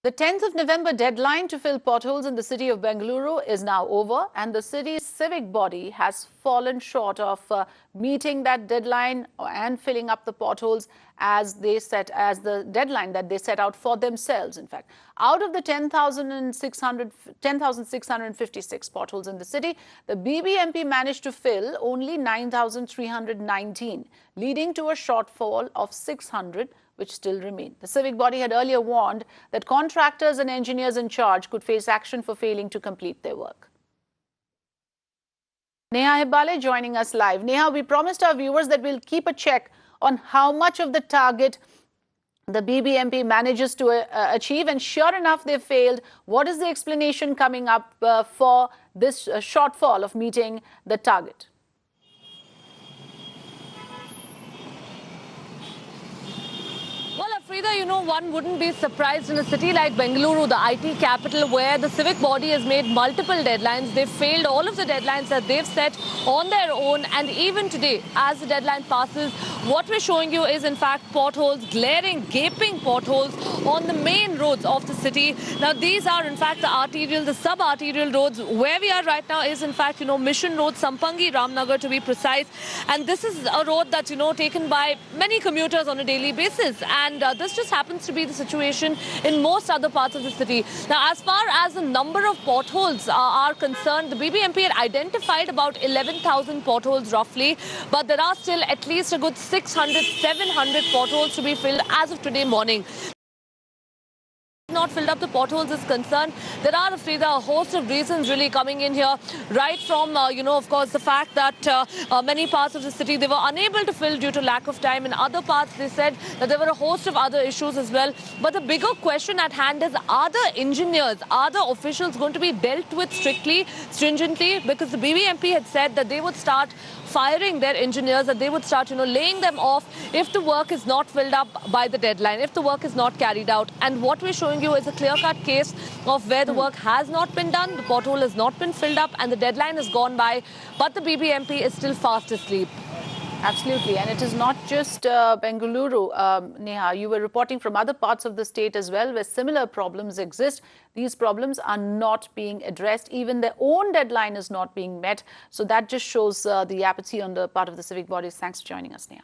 The 10th of November deadline to fill potholes in the city of Bengaluru is now over, and the city's civic body has fallen short of meeting that deadline and filling up the potholes as the deadline that they set out for themselves. In fact, out of the 10,656 potholes in the city, the BBMP managed to fill only 9,319, leading to a shortfall of 600 which still remain. The civic body had earlier warned that contractors and engineers in charge could face action for failing to complete their work. Neha Hibbale joining us live. Neha, we promised our viewers that we'll keep a check on how much of the target the BBMP manages to achieve, and sure enough, they failed. What is the explanation coming up for this shortfall of meeting the target? Well, Afrida, one wouldn't be surprised in a city like Bengaluru, the IT capital, where the civic body has made multiple deadlines. They've failed all of the deadlines that they've set on their own. And even today, as the deadline passes, what we're showing you is, in fact, potholes, glaring, gaping potholes on the main roads of the city. Now, these are, in fact, the sub-arterial roads. Where we are right now is, in fact, Mission Road, Sampangi, Ramnagar, to be precise. And this is a road that's, taken by many commuters on a daily basis. And this just happens to be the situation in most other parts of the city. Now, as far as the number of potholes are concerned, the BBMP had identified about 11,000 potholes roughly, but there are still at least a good 600, 700 potholes to be filled as of today morning. Not filled up the potholes is concerned, there are, Afrida, a host of reasons really coming in here, right from, of course, the fact that many parts of the city, they were unable to fill due to lack of time. In other parts, they said that there were a host of other issues as well. But the bigger question at hand is, are the engineers, are the officials going to be dealt with strictly, stringently? Because the BBMP had said that they would start firing their engineers, that they would start, laying them off if the work is not filled up by the deadline, if the work is not carried out. And what we're showing you is a clear-cut case of where the work has not been done, the pothole has not been filled up, and the deadline has gone by, but the BBMP is still fast asleep. Absolutely. And it is not just Bengaluru, Neha. You were reporting from other parts of the state as well, where similar problems exist. These problems are not being addressed. Even their own deadline is not being met. So that just shows the apathy on the part of the civic bodies. Thanks for joining us, Neha.